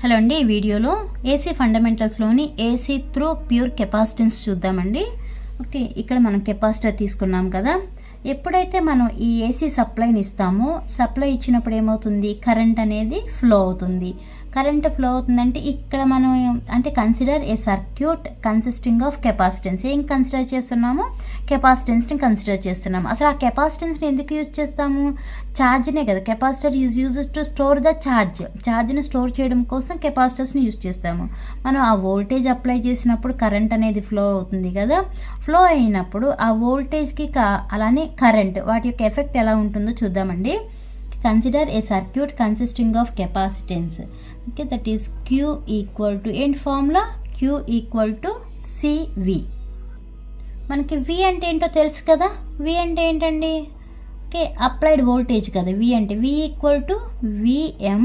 Hello అండి, ఈ వీడియోలో ఏసీ ఫండమెంటల్స్లోని ఏసీ త్రూ ప్యూర్ కెపాసిటెన్స్ చూద్దామండి. ఓకే, ఇక్కడ మనం కెపాసిటర్ తీసుకున్నాం కదా. ఎప్పుడైతే మనం ఈ ఏసీ సప్లైని ఇస్తామో, సప్లై ఇచ్చినప్పుడు ఏమవుతుంది, కరెంట్ అనేది ఫ్లో అవుతుంది. కరెంట్ ఫ్లో అవుతుందంటే ఇక్కడ మనం అంటే consider a circuit consisting of capacitance. ఏం కన్సిడర్ చేస్తున్నాము, కెపాసిటెన్స్ని కన్సిడర్ చేస్తున్నాము. అసలు ఆ కెపాసిటెన్స్ని ఎందుకు యూజ్ చేస్తాము, ఛార్జ్నే కదా. Capacitor uses to store the ఛార్జ్ని స్టోర్ చేయడం కోసం కెపాసిటర్స్ని యూజ్ చేస్తాము. మనం ఆ వోల్టేజ్ అప్లై చేసినప్పుడు కరెంట్ అనేది ఫ్లో అవుతుంది కదా. ఫ్లో అయినప్పుడు ఆ వోల్టేజ్కి అలానే కరెంట్ వాటి యొక్క ఎఫెక్ట్ ఎలా ఉంటుందో చూద్దామండి. Consider a circuit consisting of capacitance. Okay, that is Q equal to ఏంటి formula, Q equal to CV. మనకి V అంటే ఏంటో తెలుసు కదా. V అంటే ఏంటండి, ఓకే, అప్లైడ్ వోల్టేజ్ కదా. V అంటే V equal to VM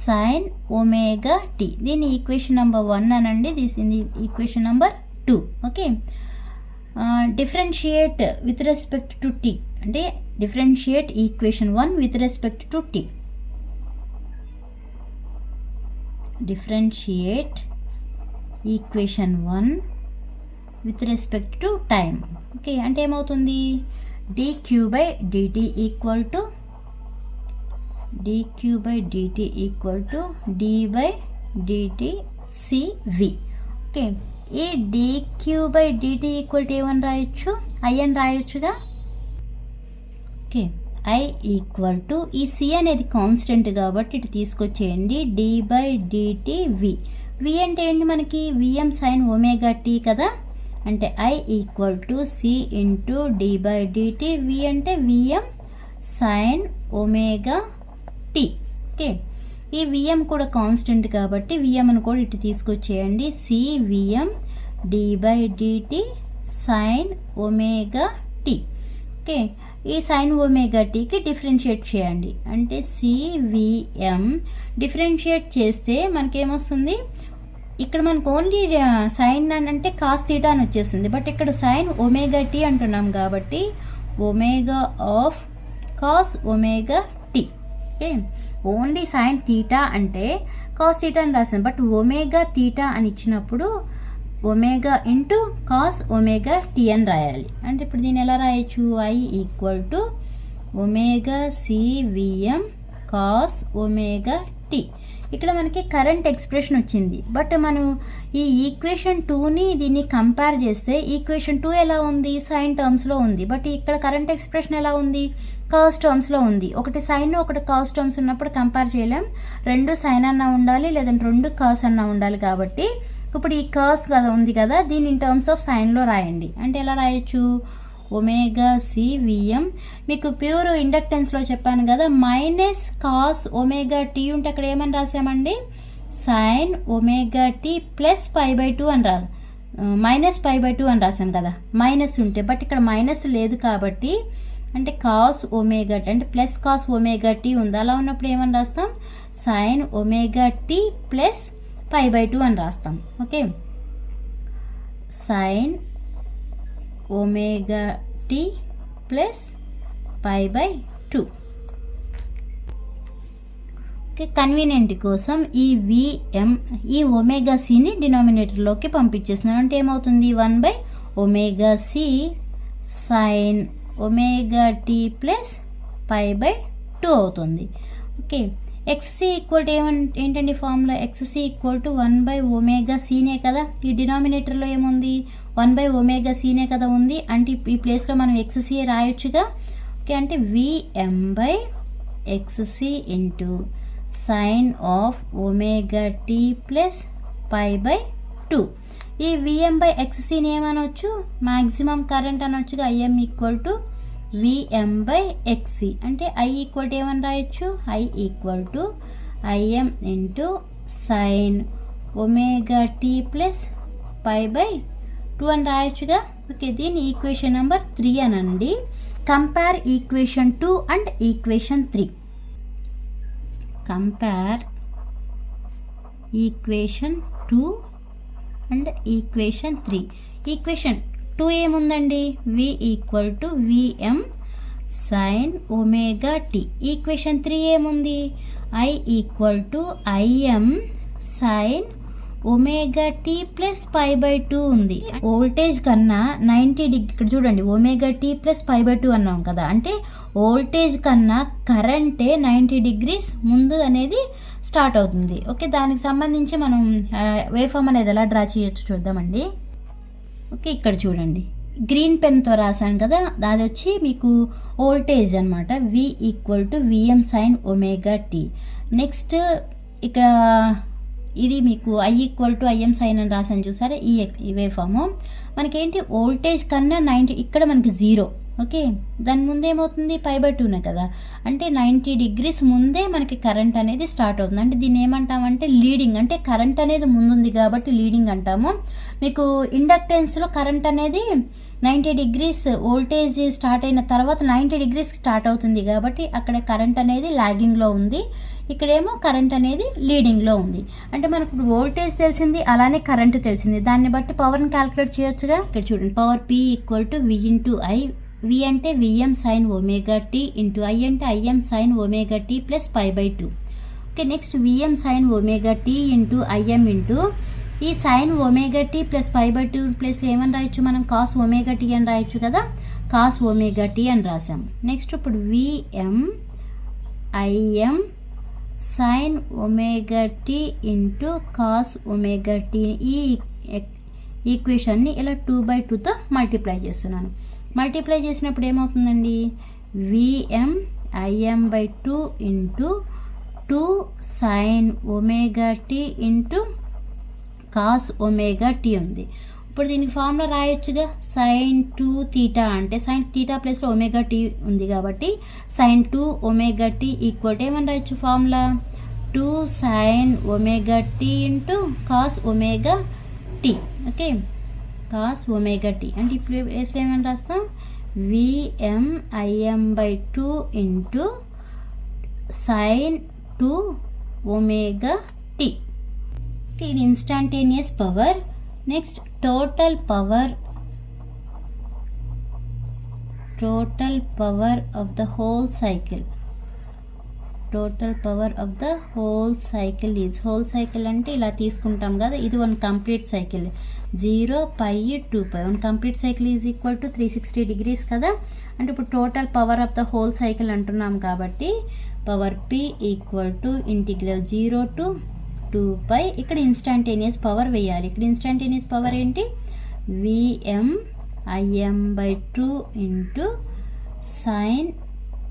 sin omega T. దీని ఈక్వేషన్ నెంబర్ 1 అనండి, దీని equation number 2. Okay, differentiate with respect to T అంటే differentiate equation 1 with respect to T. Differentiate equation 1 with respect to time. Okay, అంటే ఏమవుతుంది, dq by dt equal to d by dt CV. Okay, ఈ dq by dt equal to ఏమని రాయొచ్చు, I అని రాయొచ్చుగా. Okay, I equal to ఈ C అనేది constant కాబట్టి ఇటు తీసుకొచ్చేయండి, d by dt V. V అంటే ఏంటి మనకి, VM sin ఒమేగా T కదా. అంటే I equal to C into d by dt. V అంటే VM sin omega T. Okay, ఈ VM కూడా కాన్స్టెంట్ కాబట్టి VMను కూడా ఇటు తీసుకొచ్చేయండి, CVM d by dt sin omega T. Okay, ఈ సైన్ ఒమేగా టీకి డిఫరెన్షియేట్ చేయండి. అంటే CVM డిఫరెన్షియేట్ చేస్తే మనకేమొస్తుంది, ఇక్కడ మనకు ఓన్లీ సైన్ అంటే కాస్ థీటా అని వచ్చేస్తుంది. బట్ ఇక్కడ సైన్ ఒమేగా టీ అంటున్నాం కాబట్టి omega of cos omega tea. Okay, only sine theta అంటే కాస్ థీటా అని రాసాం. బట్ ఒమేగా థీటా అని ఇచ్చినప్పుడు omega into cos omega T అని రాయాలి. అంటే ఇప్పుడు దీన్ని ఎలా రాయొచ్చు, I equal to omega CVM cos omega T. ఇక్కడ మనకి కరెంట్ ఎక్స్ప్రెషన్ వచ్చింది. బట్ మనం ఈ ఈక్వేషన్ 2ని దీన్ని కంపేర్ చేస్తే ఈక్వేషన్ 2 ఎలా ఉంది, సైన్ టర్మ్స్లో ఉంది. బట్ ఇక్కడ కరెంట్ ఎక్స్ప్రెషన్ ఎలా ఉంది, కాస్ టర్మ్స్లో ఉంది. ఒకటి సైన్ ఒకటి కాస్ టర్మ్స్ ఉన్నప్పుడు కంపేర్ చేయలేం. రెండు సైన్ అన్నా ఉండాలి, లేదంటే రెండు కాస్ అన్నా ఉండాలి. కాబట్టి ఇప్పుడు ఈ కాస్ కదా ఉంది కదా, దీని ఇన్ టర్మ్స్ ఆఫ్ సైన్లో రాయండి. అంటే ఎలా రాయొచ్చు, ఒమేగా CVM. మీకు ప్యూర్ ఇండక్టెన్స్లో చెప్పాను కదా, మైనస్ కాస్ ఒమేగా టీ ఉంటే అక్కడ ఏమని రాసామండి, సైన్ ఒమేగా టీ ప్లస్ π/2 అని రాదు, మైనస్ π/2 అని రాసాం కదా మైనస్ ఉంటే. బట్ ఇక్కడ మైనస్ లేదు కాబట్టి అంటే కాస్ ఒమేగా టీ అంటే ప్లస్ కాస్ ఒమేగా టీ ఉంది. అలా ఉన్నప్పుడు ఏమని రాస్తాం, సైన్ ఒమేగా టీ ప్లస్ π/2 అని రాస్తాం. Okay, sine omega t plus π/2. Okay, convenient కోసం ఈ VM ఈ ఒమేగా సిని డినామినేటర్లోకి పంపించేస్తున్నాను. అంటే ఏమవుతుంది, 1/ఒమేగా C sine omega t plus π/2 అవుతుంది. ఓకే, XC ఈక్వల్ టు ఏంటండి ఫార్ములా, XC ఈక్వల్ టు 1/ఒమేగా Cనే కదా. ఈ డినామినేటర్లో ఏముంది, 1/ఒమేగా Cనే కదా ఉంది. అంటే ఈ ప్లేస్లో మనం XC రాయొచ్చుగా. ఓకే, అంటే VM/XC into sine of omega t plus π/2. ఈ VM/XCని ఏమనొచ్చు, మ్యాక్సిమం కరెంట్ అనొచ్చుగా. IM equal to VM/XC. అంటే I ఈక్వల్ టు ఏమని రాయొచ్చు, I equal to IM into sine omega t plus π/2 అని రాయొచ్చుగా. ఓకే, దీని ఈక్వేషన్ నెంబర్ 3 అనండి. Compare equation 2 and equation 3. Compare equation 2 and equation 3. Equation 2 ఏముందండి, V equal to VM sin omega t. Equation 3 ఏముంది, I equal to IM sine omega t plus π/2 ఉంది. Voltage కన్నా 90 degree, ఇక్కడ చూడండి ఒమేగా టీ ప్లస్ π/2 అన్నాం కదా, అంటే వోల్టేజ్ కన్నా కరెంటే 90 డిగ్రీస్ ముందు అనేది స్టార్ట్ అవుతుంది. ఓకే, దానికి సంబంధించి మనం వేవ్ ఫామ్ అనేది ఎలా డ్రా చేయొచ్చు చూద్దామండి. ఓకే, ఇక్కడ చూడండి గ్రీన్ పెన్తో రాశాను కదా, అది వచ్చి మీకు వోల్టేజ్ అనమాట. V = Vm sin omega T. Next ఇక్కడ ఇది మీకు I = Im sin అని రాసాను చూసారా, ఈ వేవ్ ఫాము మనకేంటి వోల్టేజ్ కన్నా 90, ఇక్కడ మనకి 0. ఓకే, దాని ముందేమవుతుంది π/2నే కదా, అంటే 90 డిగ్రీస్ ముందే మనకి కరెంట్ అనేది స్టార్ట్ అవుతుంది. అంటే దీన్ని ఏమంటామంటే లీడింగ్, అంటే కరెంట్ అనేది ముందుంది కాబట్టి లీడింగ్ అంటాము. మీకు ఇండక్టెన్స్లో కరెంట్ అనేది 90 డిగ్రీస్ వోల్టేజ్ స్టార్ట్ అయిన తర్వాత 90 డిగ్రీస్ స్టార్ట్ అవుతుంది కాబట్టి అక్కడ కరెంట్ అనేది లాగింగ్లో ఉంది, ఇక్కడేమో కరెంట్ అనేది లీడింగ్లో ఉంది. అంటే మనకు వోల్టేజ్ తెలిసింది, అలానే కరెంట్ తెలిసింది, దాన్ని బట్టి పవర్ని క్యాలిక్యులేట్ చేయొచ్చుగా. ఇక్కడ చూడండి power P = V × I. V అంటే Vm sin omega tea into I అంటే Im sin omega t plus π/2. Okay, next Vm sin omega tea into Im into ఈ సైన్ ఒమేగా టీ ప్లస్ π/2 ప్లేస్లో ఏమని రాయొచ్చు మనం, కాస్ ఒమేగా టీ అని రాయొచ్చు కదా, కాస్ ఒమేగా టీ అని రాసాం. నెక్స్ట్ ఇప్పుడు Vm Im sine omega tea into cos omega T, ఈ ఈక్వేషన్ని ఇలా 2/2తో మల్టిప్లై చేస్తున్నాను. మల్టిప్లై చేసినప్పుడు ఏమవుతుందండి, Vm Im/2 into 2 sine omega tea into cos omega T ఉంది. ఇప్పుడు దీనికి ఫార్ములా రాయొచ్చుగా, sin 2θ అంటే sin θ ప్లస్లో ఒమేగా టీ ఉంది కాబట్టి sin 2 ఒమేగా టీ ఈక్వల్ ఏమని రాయొచ్చు formula 2 sin omega tea into cos omega tea. Okay, cos omega t అంటే ఇప్పుడు ప్లేస్లో ఏమని రాస్తాం, Vm Im/2 into sin 2 omega t. ఇది instantaneous power. Next total power of the whole cycle. Total power of the whole cycle is, whole cycle అంటే ఇలా తీసుకుంటాం కదా, ఇది 1 complete cycle 0 π 2π. 1 complete cycle is equal to 360 degrees కదా. అంటే ఇప్పుడు total power of the whole cycle అంటున్నాం కాబట్టి పవర్ P = 0 to 2π. ఇక్కడ ఇన్స్టాంటేనియస్ పవర్ వేయాలి. ఇక్కడ ఇన్స్టాంటేనియస్ పవర్ ఏంటి, Vm Im/2 into sin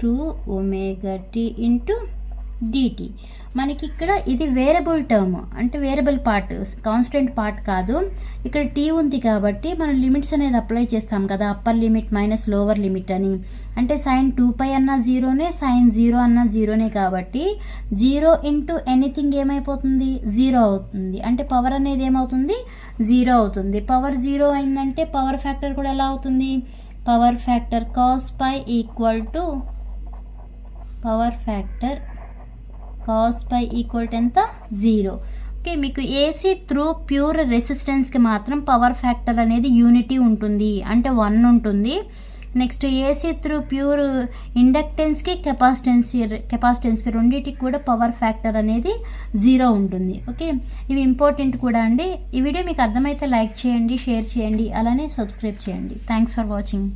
2 omega tea into dt. మనకి ఇక్కడ ఇది వేరియబుల్ టర్మ్, అంటే వేరియబుల్ పార్ట్, కాన్స్టెంట్ పార్ట్ కాదు. ఇక్కడ టీ ఉంది కాబట్టి మనం లిమిట్స్ అనేది అప్లై చేస్తాం కదా, upper limit minus lower limit అని. అంటే sin 2π అన్న 0నే, sin 0 అన్న 0నే కాబట్టి 0 ఇంటూ ఎనీథింగ్ ఏమైపోతుంది, 0 అవుతుంది. అంటే పవర్ అనేది ఏమవుతుంది, 0 అవుతుంది. పవర్ 0 అయిందంటే పవర్ ఫ్యాక్టర్ కూడా ఎలా అవుతుంది, power factor cos π equal to power factor cos π equal to ఎంత, 0. ఓకే, మీకు ఏసీ త్రూ ప్యూర్ రెసిస్టెన్స్కి మాత్రం పవర్ ఫ్యాక్టర్ అనేది యూనిటీ ఉంటుంది, అంటే 1 ఉంటుంది. నెక్స్ట్ ఏసీ త్రూ ప్యూర్ ఇండక్టెన్స్కి కెపాసిటెన్స్కి రెండింటికి కూడా పవర్ ఫ్యాక్టర్ అనేది 0 ఉంటుంది. ఓకే, ఇవి ఇంపార్టెంట్ కూడా అండి. ఈ వీడియో మీకు అర్థమైతే లైక్ చేయండి, షేర్ చేయండి, అలానే సబ్స్క్రైబ్ చేయండి. Thanks for watching.